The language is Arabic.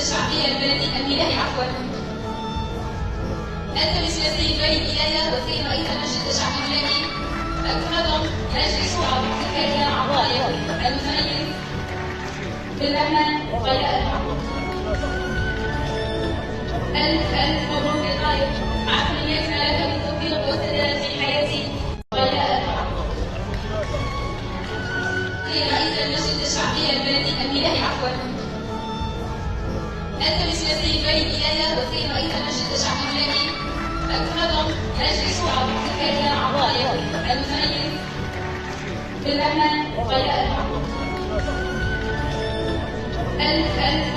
الشعبية المياه عفوا. أنت مثل السيد وليد إيايا وسيد رئيس المسجد الشعبي الملكي المنظم مجلس شورى سكرتير أعضائه المتميز بالرحمن وغير ألف مبروك للغاية. عفوا يكفى لك بالتوفيق والسداد في حياتي وغير سيد رئيس المسجد الشعبي المياه عفوا. أنت مثل السيد وليد إيايا وسيد رئيس المسجد الشعبي الملكي المنظم مجلس شورى سكرتير أعضائه المتميز بالرحمن وغير ألف